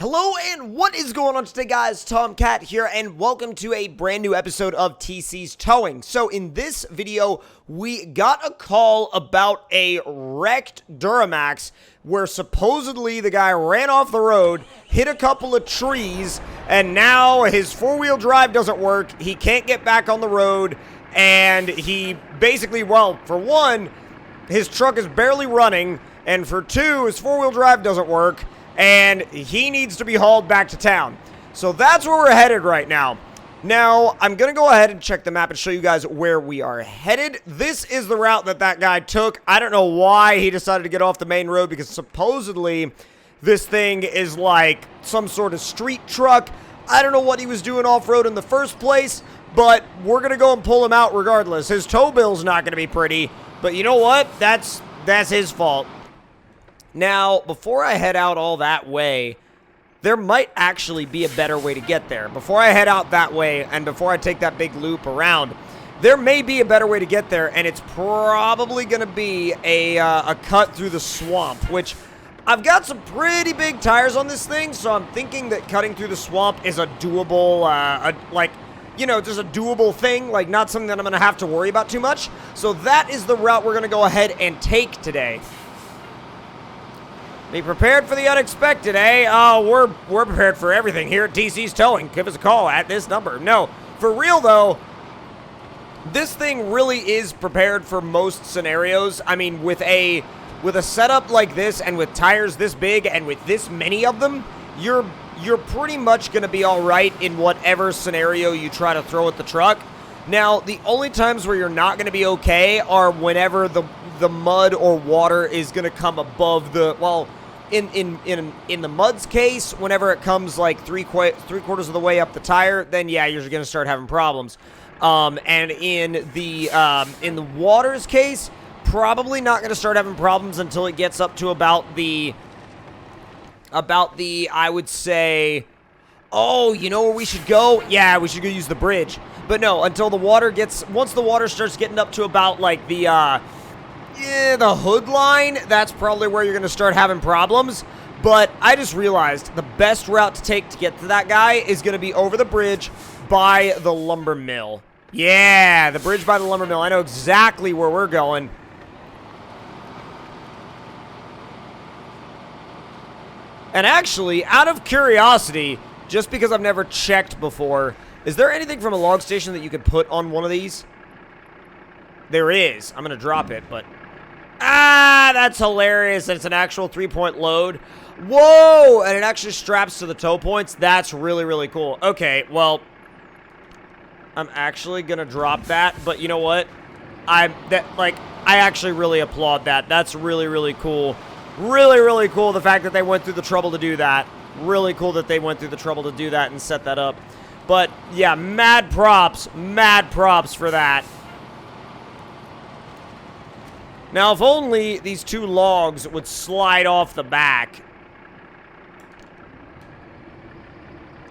Hello and what is going on today, guys? Tomcat here and welcome to a brand new episode of TC's Towing. So in this video, we got a call about a wrecked Duramax where supposedly the guy ran off the road, hit a couple of trees, and now his four-wheel drive doesn't work. He can't get back on the road, and he basically, well, for one, his truck is barely running, and for two, his four-wheel drive doesn't work, and he needs to be hauled back to town. So that's where we're headed right now. Now, I'm going to go ahead and check the map and show you guys where we are headed. This is the route that guy took. I don't know why he decided to get off the main road, because supposedly this thing is like some sort of street truck. I don't know what he was doing off-road in the first place, but we're going to go and pull him out regardless. His tow bill's not going to be pretty, but you know what? That's his fault. Now, before I head out all that way, there might actually be a better way to get there. Before I head out that way, and before I take that big loop around, there may be a better way to get there, and it's probably going to be a cut through the swamp, which I've got some pretty big tires on this thing, so I'm thinking that cutting through the swamp is a doable, just a doable thing, like not something that I'm going to have to worry about too much. So that is the route we're going to go ahead and take today. Be prepared for the unexpected, eh? Oh, we're prepared for everything here at TC's Towing. Give us a call at this number. No, for real though, this thing really is prepared for most scenarios. I mean, with a setup like this and with tires this big and with this many of them, you're pretty much going to be all right in whatever scenario you try to throw at the truck. Now, the only times where you're not going to be okay are whenever the mud or water is going to come above the, well, in the mud's case, whenever it comes like three quarters of the way up the tire, then yeah, you're going to start having problems. And in the water's case, probably not going to start having problems until it gets up to about the I would say, oh, you know where we should go? Yeah, we should go use the bridge. But no, until the water once the water starts getting up to about like the hood line, that's probably where you're going to start having problems. But I just realized the best route to take to get to that guy is going to be over the bridge by the lumber mill. Yeah, the bridge by the lumber mill. I know exactly where we're going. And actually, out of curiosity, just because I've never checked before, is there anything from a log station that you could put on one of these? There is. I'm going to drop it, but... Ah, that's hilarious. It's an actual 3-point load. Whoa! And it actually straps to the tow points. That's really, really cool. Okay, well, I'm actually going to drop that, but you know what? I actually really applaud that. That's really, really cool. Really, really cool, the fact that they went through the trouble to do that. Really cool that they went through the trouble to do that and set that up. But, yeah, mad props for that. Now, if only these two logs would slide off the back.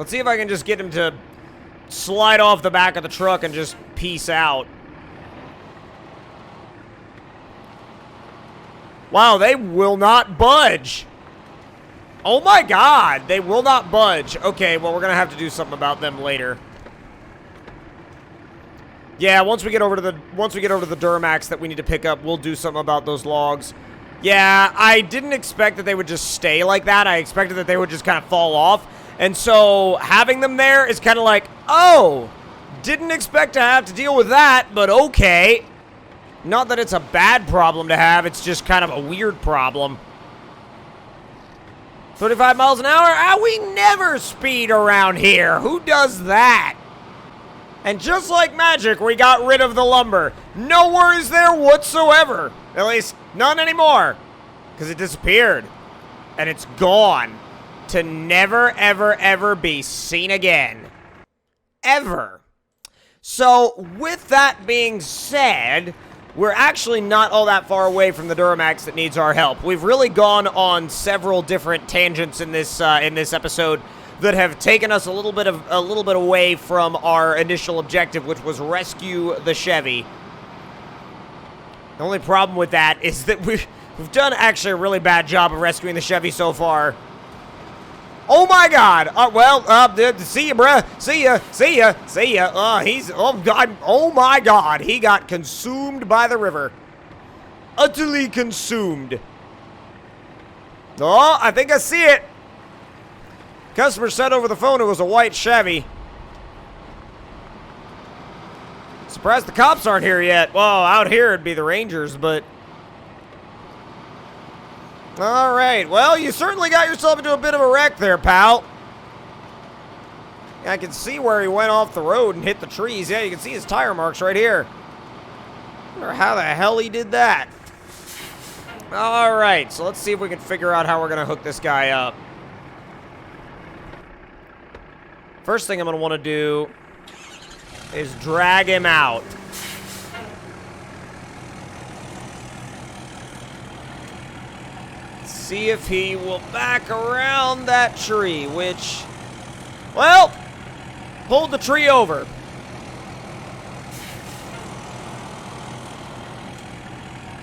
Let's see if I can just get him to slide off the back of the truck and just peace out. Wow, they will not budge. Oh my god, they will not budge. Okay, well, we're going to have to do something about them later. Yeah, once we get over to the Duramax that we need to pick up, we'll do something about those logs. Yeah, I didn't expect that they would just stay like that. I expected that they would just kind of fall off. And so having them there is kind of like, oh, didn't expect to have to deal with that, but okay. Not that it's a bad problem to have, it's just kind of a weird problem. 35 miles an hour? Ah, we never speed around here. Who does that? And just like magic, we got rid of the lumber. No worries there whatsoever. At least, none anymore. Because it disappeared. And it's gone. To never, ever, ever be seen again. Ever. So, with that being said, we're actually not all that far away from the Duramax that needs our help. We've really gone on several different tangents in this episode that have taken us a little bit away from our initial objective, which was rescue the Chevy. The only problem with that is that we've done actually a really bad job of rescuing the Chevy so far. Oh my God! See ya, bruh. See ya. See ya. See ya. Oh God. Oh my God. He got consumed by the river. Utterly consumed. Oh, I think I see it. Customer said over the phone it was a white Chevy. Surprised the cops aren't here yet. Well, out here it'd be the Rangers, but... All right. Well, you certainly got yourself into a bit of a wreck there, pal. I can see where he went off the road and hit the trees. Yeah, you can see his tire marks right here. Wonder how the hell he did that. All right. So let's see if we can figure out how we're going to hook this guy up. First thing I'm going to want to do is drag him out. See if he will back around that tree, which, well, pulled the tree over.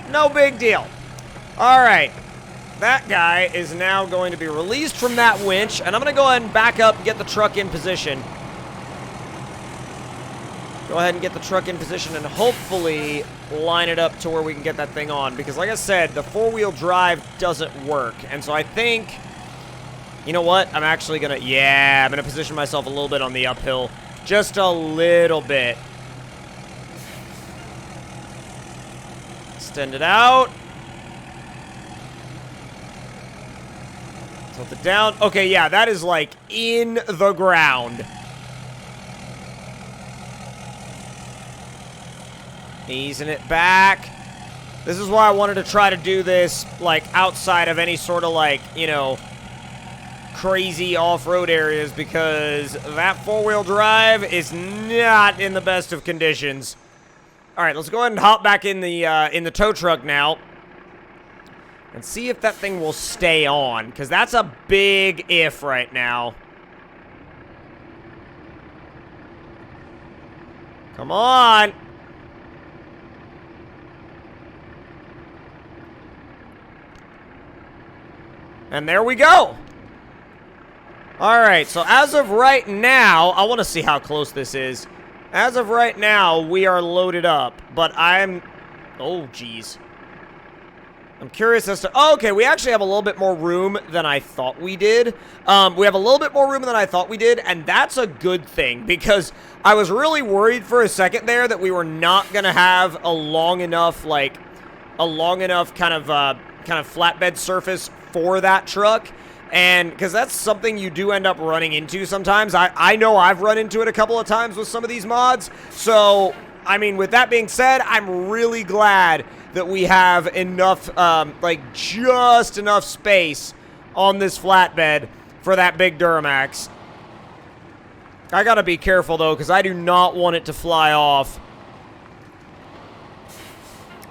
No big deal. All right. That guy is now going to be released from that winch, and I'm going to go ahead and back up and get the truck in position. Go ahead and get the truck in position and hopefully line it up to where we can get that thing on. Because like I said, the four-wheel drive doesn't work. And so I think, you know what? I'm actually going to, yeah, I'm going to position myself a little bit on the uphill. Just a little bit. Extend it out. Tilt it down. Okay, yeah, that is like in the ground. Easing it back. This is why I wanted to try to do this, like, outside of any sort of, like, you know, crazy off-road areas, because that four-wheel drive is not in the best of conditions. All right, let's go ahead and hop back in the tow truck now and see if that thing will stay on, because that's a big if right now. Come on. And there we go. All right, so as of right now, I want to see how close this is. As of right now, we are loaded up, but I'm... Oh, geez. I'm curious as to... Oh, okay, we actually have a little bit more room than I thought we did. We have a little bit more room than I thought we did, and that's a good thing, because I was really worried for a second there that we were not going to have a long enough, like, kind of flatbed surface for that truck. And because that's something you do end up running into sometimes. I know I've run into it a couple of times with some of these mods. So, I mean, with that being said, I'm really glad that we have enough, like, just enough space on this flatbed for that big Duramax. I gotta be careful, though, because I do not want it to fly off.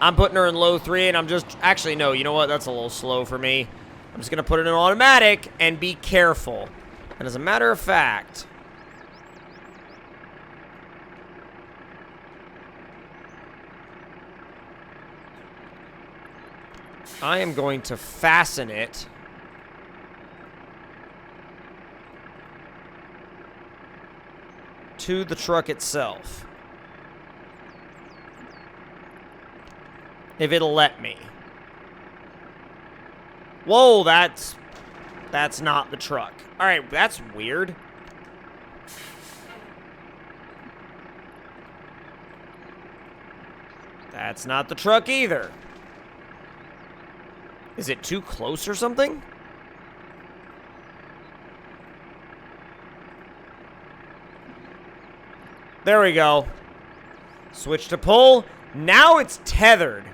I'm putting her in low 3, and I'm just... Actually, no, you know what? That's a little slow for me. I'm just going to put it in automatic and be careful. And as a matter of fact... I am going to fasten it to the truck itself. If it'll let me. Whoa, that's not the truck. All right, that's weird. That's not the truck either. Is it too close or something? There we go. Switch to pull. Now it's tethered.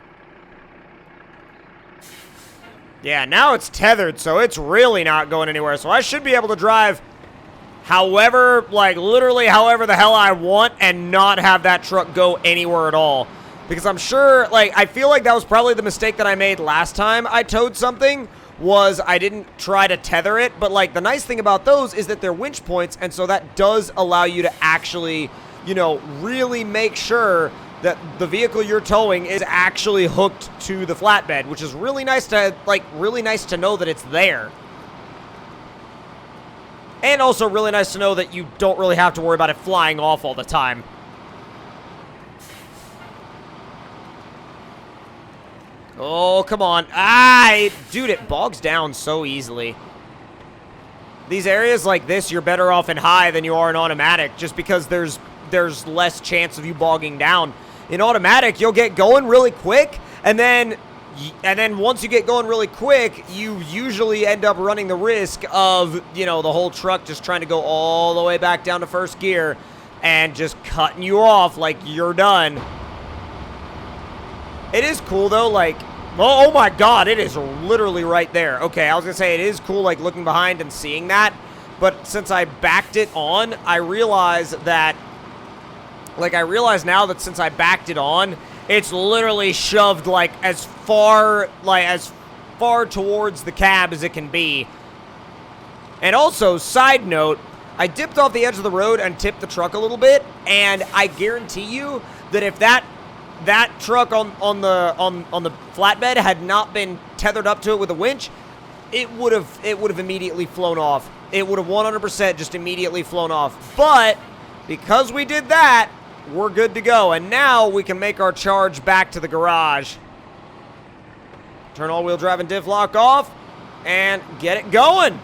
Yeah, now it's tethered, so it's really not going anywhere. So I should be able to drive however, like, literally however the hell I want and not have that truck go anywhere at all. Because I'm sure, like, I feel like that was probably the mistake that I made last time I towed something, was I didn't try to tether it. But, like, the nice thing about those is that they're winch points, and so that does allow you to actually, you know, really make sure that the vehicle you're towing is actually hooked to the flatbed, which is really nice to, like, really nice to know that it's there. And also really nice to know that you don't really have to worry about it flying off all the time. Oh, come on. Dude, it bogs down so easily. These areas like this, you're better off in high than you are in automatic, just because there's less chance of you bogging down. In automatic, you'll get going really quick, and then once you get going really quick, you usually end up running the risk of, you know, the whole truck just trying to go all the way back down to first gear and just cutting you off like you're done. It is cool, though, like, oh my god, it is literally right there. Okay, I was gonna say, it is cool, like, looking behind and seeing that, but since I backed it on, I realize now that since I backed it on, it's literally shoved, like, as far towards the cab as it can be. And also, side note, I dipped off the edge of the road and tipped the truck a little bit, and I guarantee you that if that truck on the flatbed had not been tethered up to it with a winch, it would have immediately flown off. It would have 100% just immediately flown off. But because we did that, we're good to go. And now we can make our charge back to the garage. Turn all-wheel drive and diff lock off and get it going.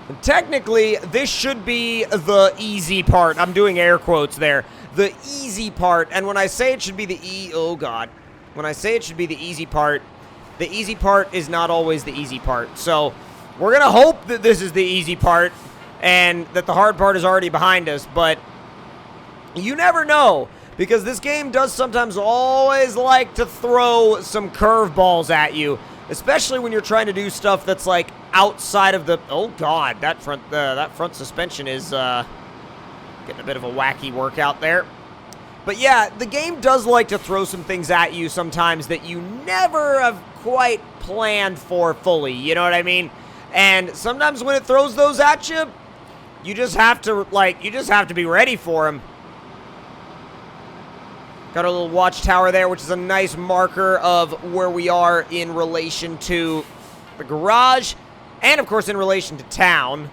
And technically, this should be the easy part. I'm doing air quotes there. The easy part. And when I say it should be when I say it should be the easy part is not always the easy part. So we're going to hope that this is the easy part and that the hard part is already behind us. But you never know, because this game does sometimes always like to throw some curveballs at you. Especially when you're trying to do stuff that's, like, outside of the... Oh, God, that front suspension is getting a bit of a wacky workout there. But, yeah, the game does like to throw some things at you sometimes that you never have quite planned for fully. You know what I mean? And sometimes when it throws those at you, you just have to be ready for them. Got a little watchtower there, which is a nice marker of where we are in relation to the garage, and of course in relation to town.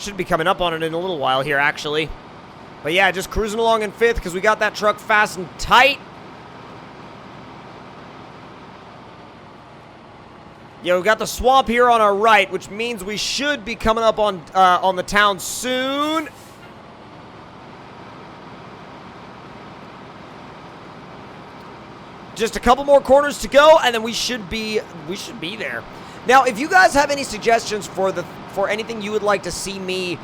Should be coming up on it in a little while here, actually. But yeah, just cruising along in fifth because we got that truck fastened tight. Yeah, we got the swamp here on our right, which means we should be coming up on the town soon. Just a couple more corners to go, and then we should be there. Now, if you guys have any suggestions for anything you would like to see me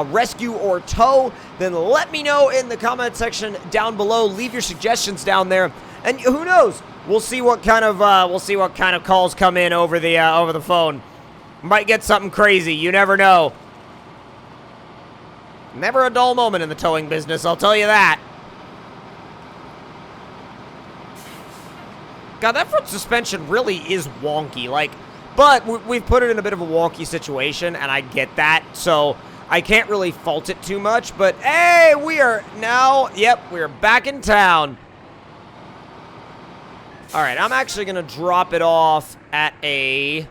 rescue or tow, then let me know in the comment section down below. Leave your suggestions down there, and who knows? We'll see what kind of calls come in over the phone. Might get something crazy. You never know. Never a dull moment in the towing business, I'll tell you that. God, that front suspension really is wonky, like, but we've put it in a bit of a wonky situation, and I get that, so I can't really fault it too much, but hey, we are back in town. All right, I'm actually going to drop it off at a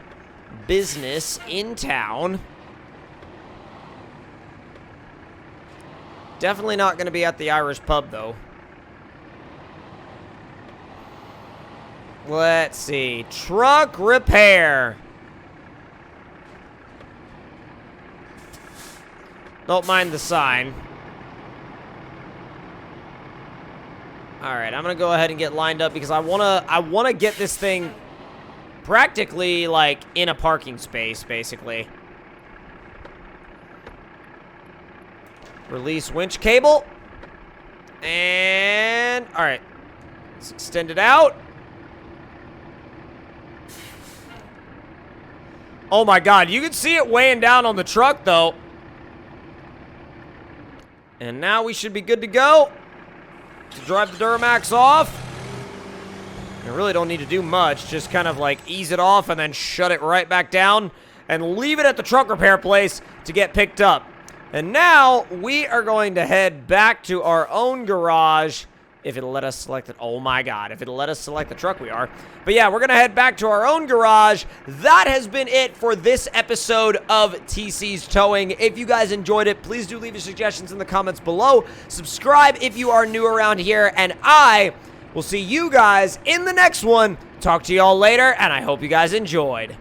business in town. Definitely not going to be at the Irish pub, though. Let's see. Truck repair. Don't mind the sign. Alright, I'm going to go ahead and get lined up because I want to get this thing practically, like, in a parking space, basically. Release winch cable. And, alright. Let's extend it out. Oh my god, you can see it weighing down on the truck, though. And now we should be good to go to drive the Duramax off. I really don't need to do much, just kind of like ease it off and then shut it right back down and leave it at the truck repair place to get picked up. And now we are going to head back to our own garage If it'll let us select it. Oh my god, if it'll let us select the truck, we are. But yeah, we're gonna head back to our own garage. That has been it for this episode of TC's Towing. If you guys enjoyed it, please do leave your suggestions in the comments below. Subscribe if you are new around here, and I will see you guys in the next one. Talk to y'all later, and I hope you guys enjoyed.